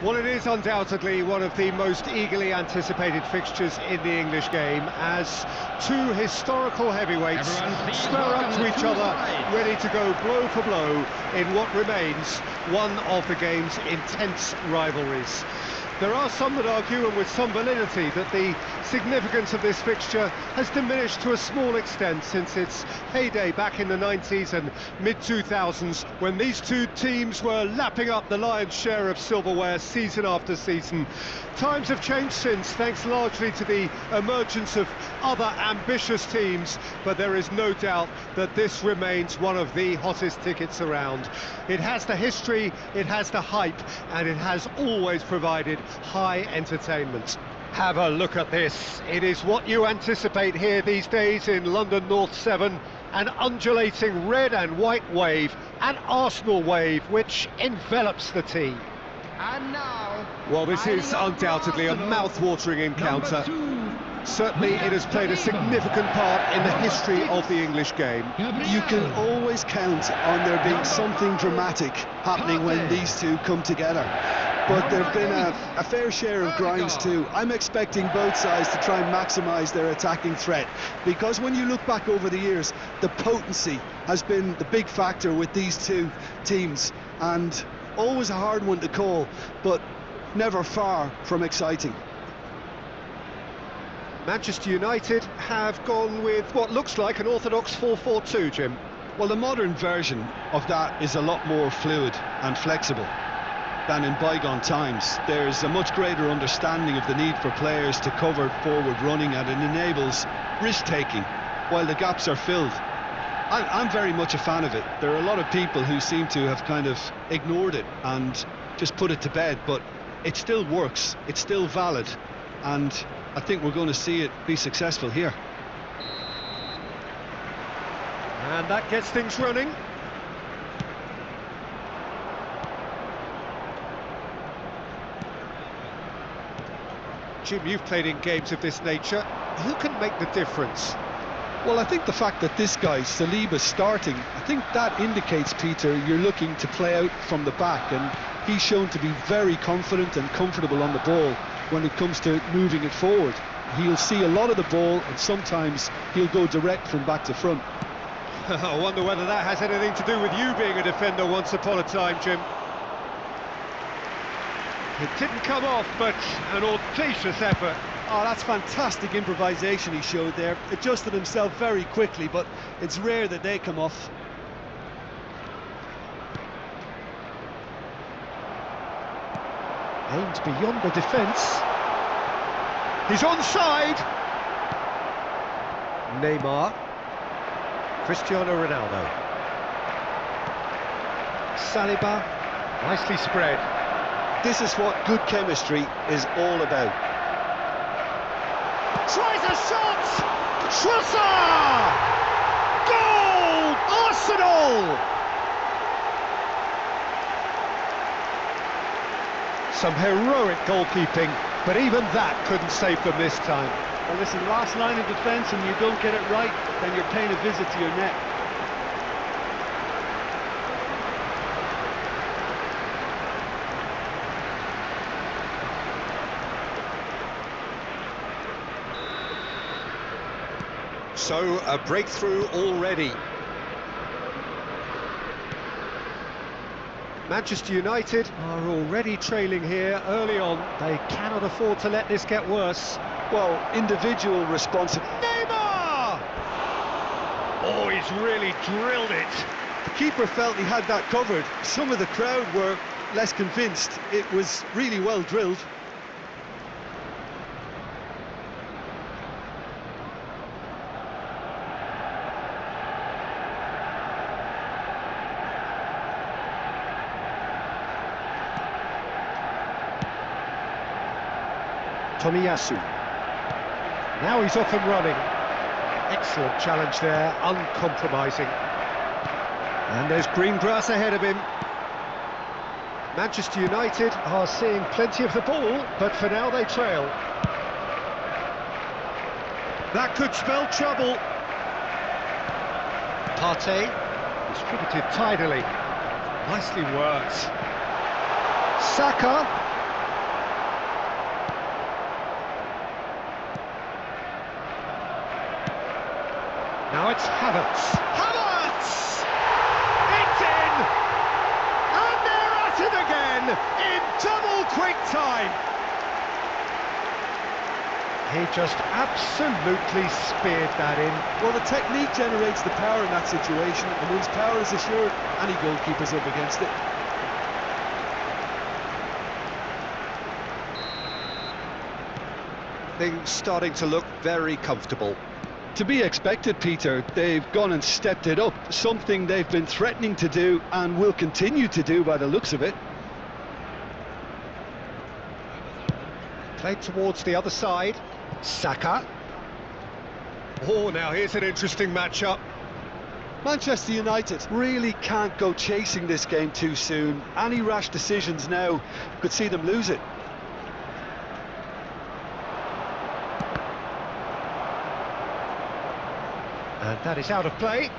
Well, it is undoubtedly one of the most eagerly anticipated fixtures in the English game, as two historical heavyweights square up to each other, ready to go blow for blow in what remains one of the game's intense rivalries. There are some that argue, and with some validity, that the significance of this fixture has diminished to a small extent since its heyday back in the 90s and mid-2000s, when these two teams were lapping up the lion's share of silverware season after season. Times have changed since, thanks largely to the emergence of other ambitious teams, but there is no doubt that this remains one of the hottest tickets around. It has the history, it has the hype, and it has always provided high entertainment. Have a look at this. It is what you anticipate here these days in London North 7, an undulating red and white wave, an Arsenal wave which envelops the team. And now, well, this is undoubtedly a mouth-watering encounter. Certainly it has played a significant part in the history of the English game. You can always count on there being something dramatic happening when these two come together. But there have been a fair share of grinds too. I'm expecting both sides to try and maximise their attacking threat, because when you look back over the years, the potency has been the big factor with these two teams, and always a hard one to call, but never far from exciting. Manchester United have gone with what looks like an orthodox 4-4-2, Jim. Well, the modern version of that is a lot more fluid and flexible than in bygone times. There's a much greater understanding of the need for players to cover forward running, and it enables risk-taking while the gaps are filled. I'm very much a fan of it. There are a lot of people who seem to have kind of ignored it and just put it to bed, but it still works, it's still valid, and I think we're going to see it be successful here. And that gets things running. Jim, you've played in games of this nature. Who can make the difference? Well, I think the fact that this guy, Saliba's starting, I think that indicates, Peter, you're looking to play out from the back, and he's shown to be very confident and comfortable on the ball when it comes to moving it forward. He'll see a lot of the ball, and sometimes he'll go direct from back to front. I wonder whether that has anything to do with you being a defender once upon a time, Jim. It didn't come off, but an audacious effort. Oh, that's fantastic improvisation he showed there. Adjusted himself very quickly, but it's rare that they come off. Aimed beyond the defence. He's onside. Neymar. Cristiano Ronaldo. Saliba. Nicely spread. This is what good chemistry is all about. Tries a shot! Trossard! Goal! Arsenal! Some heroic goalkeeping, but even that couldn't save them this time. Well, listen, last line of defence, and you don't get it right, then you're paying a visit to your net. So, a breakthrough already. Manchester United are already trailing here early on. They cannot afford to let this get worse. Well, individual responsibility. Neymar! Oh, he's really drilled it. The keeper felt he had that covered. Some of the crowd were less convinced. It was really well drilled. Tomiyasu. Now he's off and running. Excellent challenge there, uncompromising. And there's green grass ahead of him. Manchester United are seeing plenty of the ball, but for now they trail. That could spell trouble. Partey, distributed tidily. Nicely worked. Saka. it's Havertz. Havertz! It's in! And they're at it again in double quick time. He just absolutely speared that in. Well, the technique generates the power in that situation, and once power is assured, any goalkeeper's up against it. Things starting to look very comfortable. To be expected, Peter. They've gone and stepped it up, something they've been threatening to do and will continue to do by the looks of it. Played towards the other side. Saka. Oh, now here's an interesting matchup. Manchester United really can't go chasing this game too soon. Any rash decisions now could see them lose it. And that is out of play.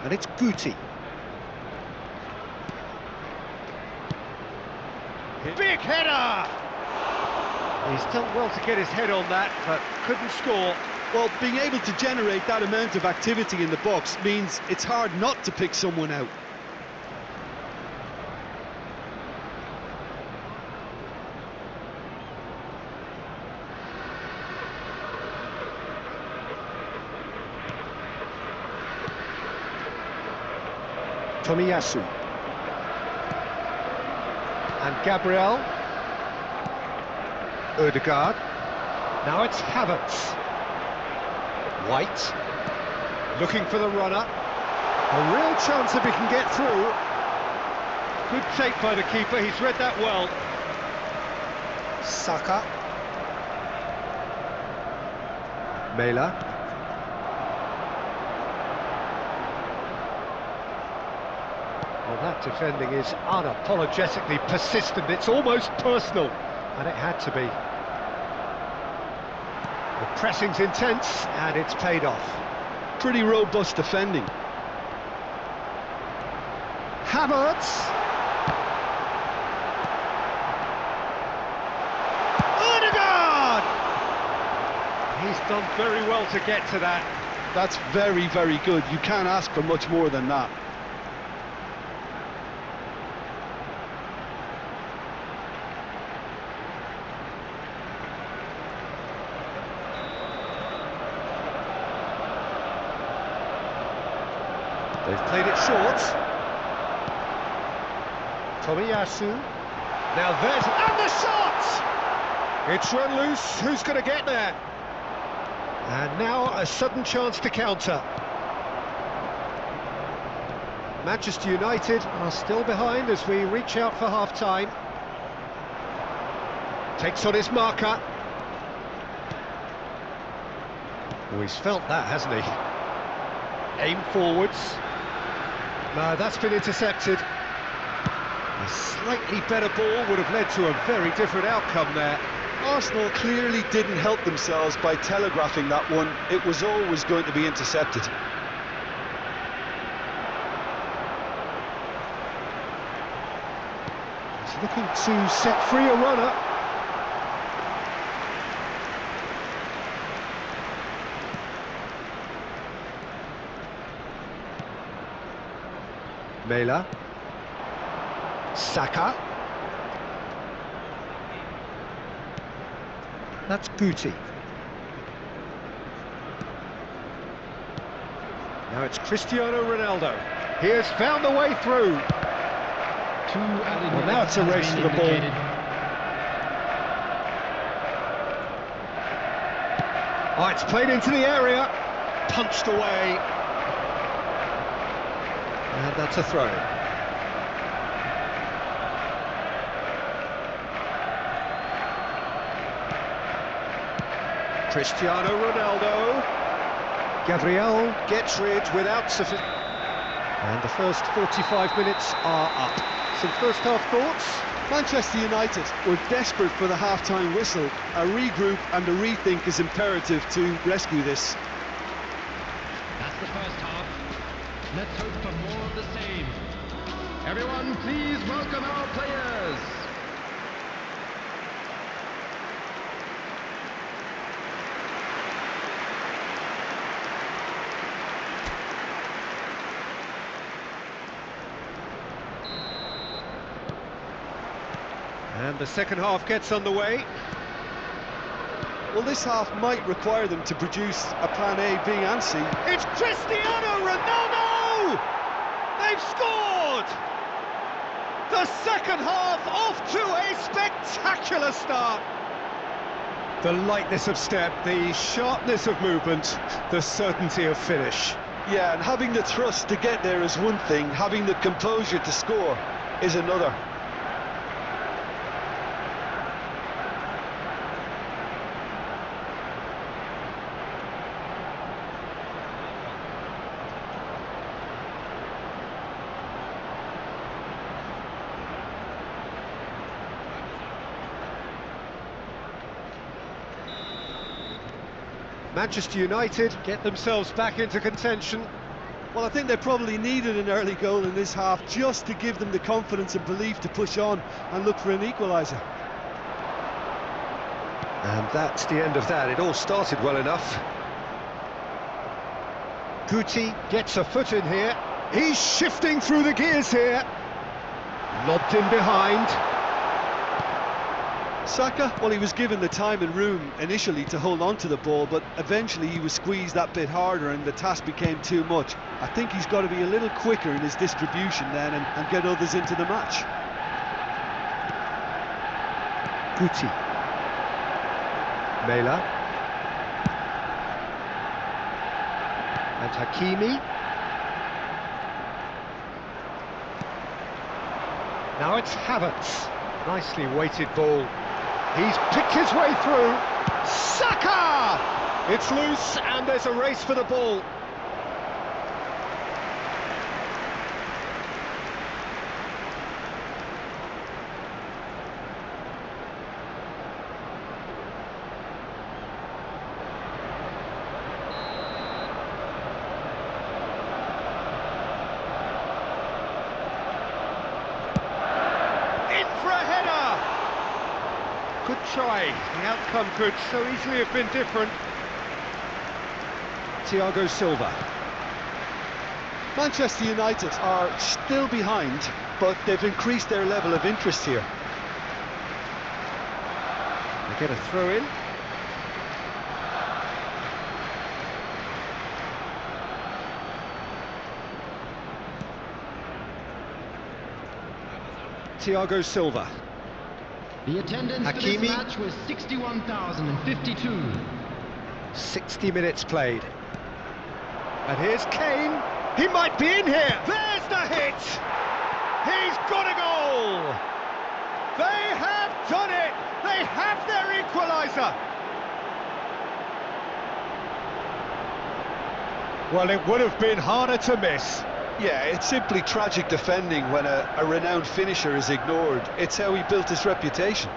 And it's Guti. Big header! He's done well to get his head on that, but couldn't score. Well, being able to generate that amount of activity in the box means it's hard not to pick someone out. Tomiyasu. And Gabriel. Ødegaard. Now it's Havertz. White. Looking for the runner. A real chance if he can get through. Good take by the keeper, he's read that well. Saka. Mela. Well, that defending is unapologetically persistent, it's almost personal, and it had to be. The pressing's intense, and it's paid off. Pretty robust defending. Havertz! Ødegaard! He's done very well to get to that. That's very, very good. You can't ask for much more than that. They've played it short. Tomiyasu. Now there's... and the shot! It's run loose, who's going to get there? And now a sudden chance to counter. Manchester United are still behind as we reach out for half-time. Takes on his marker. Oh, he's felt that, hasn't he? Aim forwards. No, that's been intercepted. A slightly better ball would have led to a very different outcome there. Arsenal clearly didn't help themselves by telegraphing that one. It was always going to be intercepted. He's looking to set free a runner. Mela. Saka. That's Guti. Now it's Cristiano Ronaldo. He has found the way through. Well, now it's a race for the ball. Oh, it's played into the area. Punched away. And that's a throw. Cristiano Ronaldo. Gabriel gets rid without sufficient... And the first 45 minutes are up. Some first half thoughts? Manchester United were desperate for the half-time whistle. A regroup and a rethink is imperative to rescue this. That's the first half. Let's hope for more of the same. Everyone, please welcome our players. And the second half gets underway. Well, this half might require them to produce a plan A, B and C. It's Cristiano Ronaldo! They've scored! The second half off to a spectacular start. The lightness of step, the sharpness of movement, the certainty of finish. Yeah, and having the thrust to get there is one thing, having the composure to score is another. Manchester United get themselves back into contention. Well, I think they probably needed an early goal in this half just to give them the confidence and belief to push on and look for an equaliser. And that's the end of that. It all started well enough. Guti gets a foot in here. He's shifting through the gears here. Lobbed in behind. Saka, well, he was given the time and room initially to hold on to the ball, but eventually he was squeezed that bit harder and the task became too much. I think he's got to be a little quicker in his distribution then and get others into the match. Guti. Mela. And Hakimi. Now it's Havertz. Nicely weighted ball. He's picked his way through. Saka! It's loose and there's a race for the ball. In for a header! Good try. The outcome could so easily have been different. Thiago Silva. Manchester United are still behind, but they've increased their level of interest here. They get a throw in. Thiago Silva. The attendance for Hakimi. this match was 61,052. 60 minutes played. And here's Kane. He might be in here. There's the hit. He's got a goal. They have done it. They have their equaliser. Well, it would have been harder to miss. Yeah, it's simply tragic defending when a renowned finisher is ignored. It's how he built his reputation.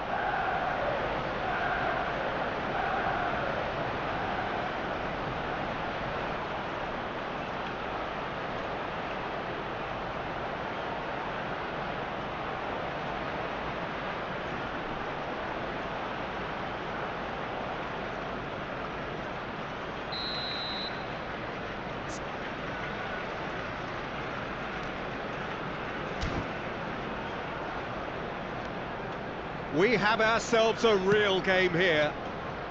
We have ourselves a real game here.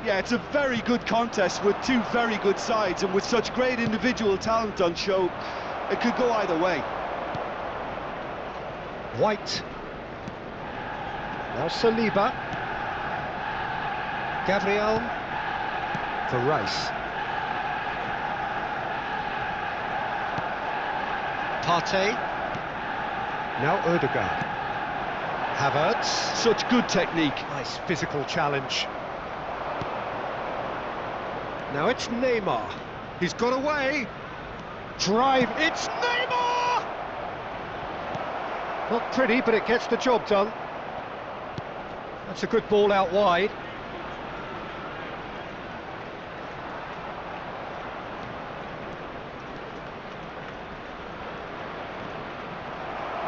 Yeah, it's a very good contest with two very good sides, and with such great individual talent on show, it could go either way. White. Now Saliba. Gabriel. For Rice. Partey. Now Odegaard. Havertz. Such good technique. Nice physical challenge. Now it's Neymar. He's got away. Drive. It's Neymar! Not pretty, but it gets the job done. That's a good ball out wide.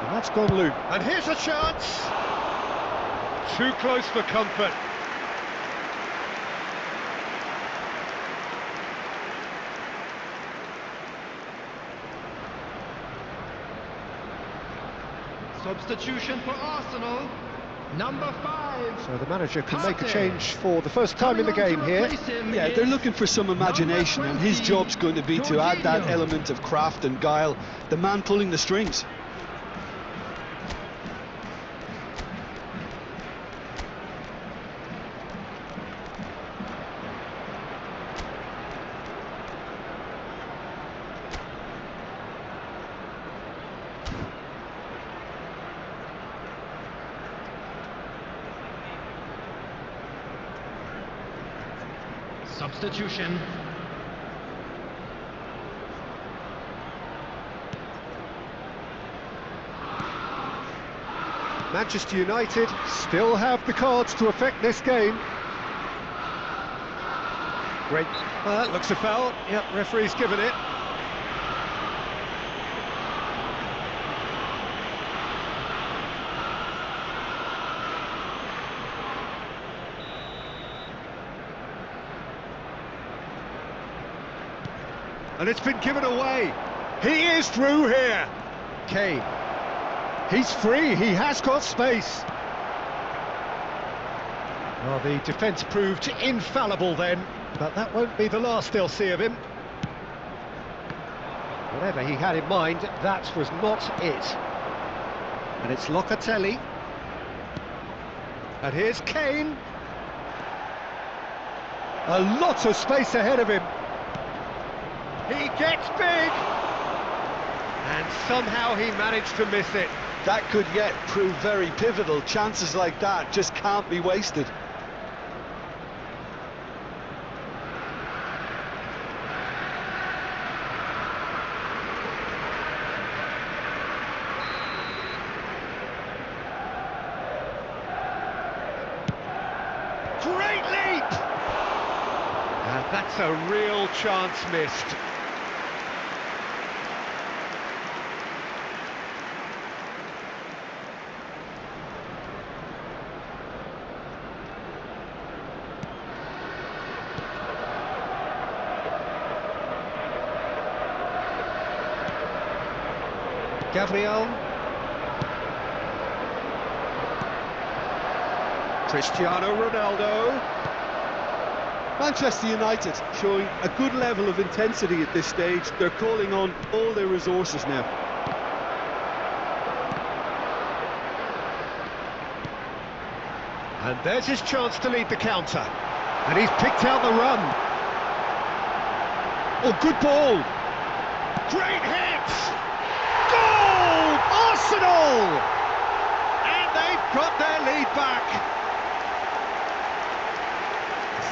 And that's gone loop. And here's a chance. Too close for comfort. Substitution for Arsenal. Number 5. So the manager can make a Partey. change for the first time in the game here. Yeah, they're looking for some imagination, and his job's going to be to add that element of craft and guile, the man pulling the strings. Substitution. Manchester United still have the cards to affect this game. Great. That looks a foul. Yep, referee's given it. And it's been given away. He is through here. Kane. He's free, he has got space. Well, the defence proved infallible then, but that won't be the last they'll see of him. Whatever he had in mind, that was not it. And it's Locatelli. And here's Kane. A lot of space ahead of him. He gets big! And somehow he managed to miss it. That could yet prove very pivotal. Chances like that just can't be wasted. Great leap! And that's a real chance missed. Gabriel. Cristiano Ronaldo. Manchester United showing a good level of intensity at this stage. They're calling on all their resources now. And there's his chance to lead the counter. And he's picked out the run. Oh, good ball. Great hit! Goal! Arsenal! And they've got their lead back.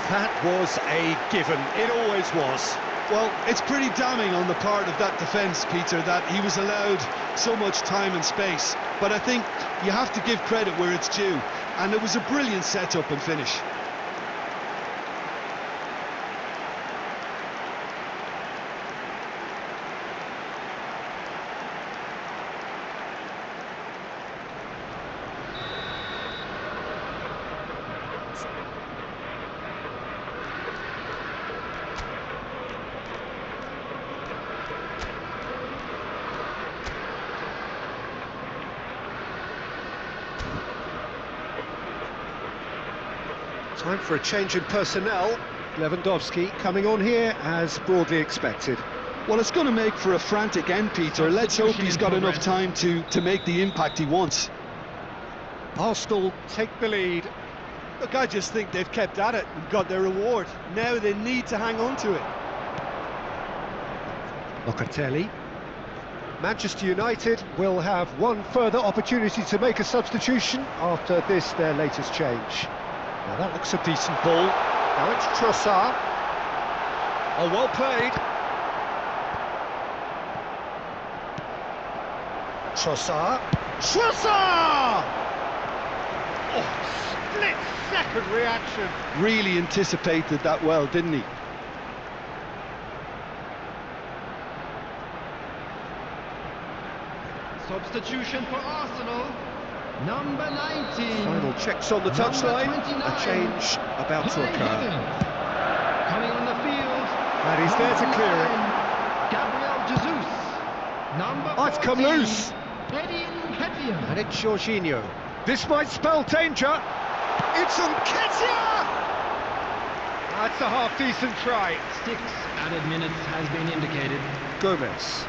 That was a given. It always was. Well, it's pretty damning on the part of that defence, Peter, that he was allowed so much time and space. But I think you have to give credit where it's due. And it was a brilliant set-up and finish. Time for a change in personnel. Lewandowski coming on here as broadly expected. Well, it's going to make for a frantic end, Peter. Let's hope he's got enough time to make the impact he wants. Arsenal take the lead. Look, I just think they've kept at it and got their reward. Now they need to hang on to it. Locatelli. Manchester United will have one further opportunity to make a substitution after this, their latest change. Now that looks a decent ball. Now it's Trossard. Oh, well played. Trossard. Trossard! Oh, split-second reaction. Really anticipated that well, didn't he? Substitution for Arsenal. Number 19. Final checks on the touchline. A change about to occur. Coming on the field. And he's there to clear it. Gabriel Jesus. Number 14. Oh, it's come loose. Eddie Nketiah. And it's Jorginho. This might spell danger. It's Nketiah! That's a half-decent try. 6 added minutes has been indicated. Gomez.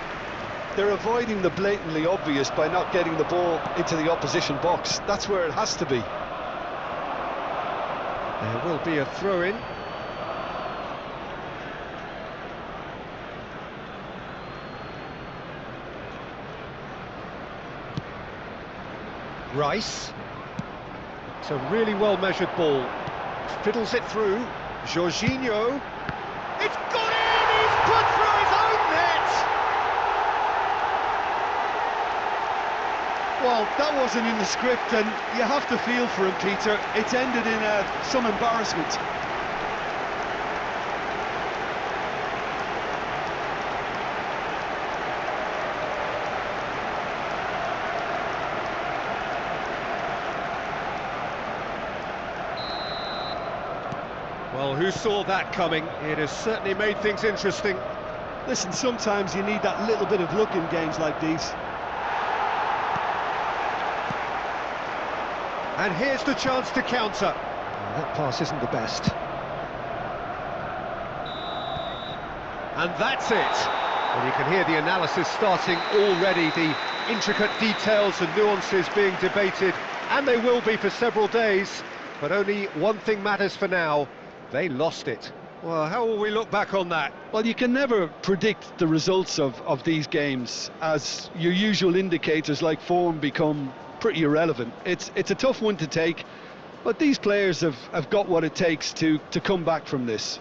They're avoiding the blatantly obvious by not getting the ball into the opposition box. That's where it has to be. There will be a throw-in. Rice. It's a really well-measured ball. Fiddles it through. Jorginho. It's gone in! He's put through his own net! Well, that wasn't in the script, and you have to feel for him, Peter. It's ended in some embarrassment. Well, who saw that coming? It has certainly made things interesting. Listen, sometimes you need that little bit of luck in games like these. And here's the chance to counter. That pass isn't the best. And that's it. Well, you can hear the analysis starting already, the intricate details and nuances being debated, and they will be for several days. But only one thing matters for now. They lost it. Well, how will we look back on that? Well, you can never predict the results of these games, as your usual indicators like form become pretty irrelevant. It's a tough one to take, but these players have got what it takes to come back from this.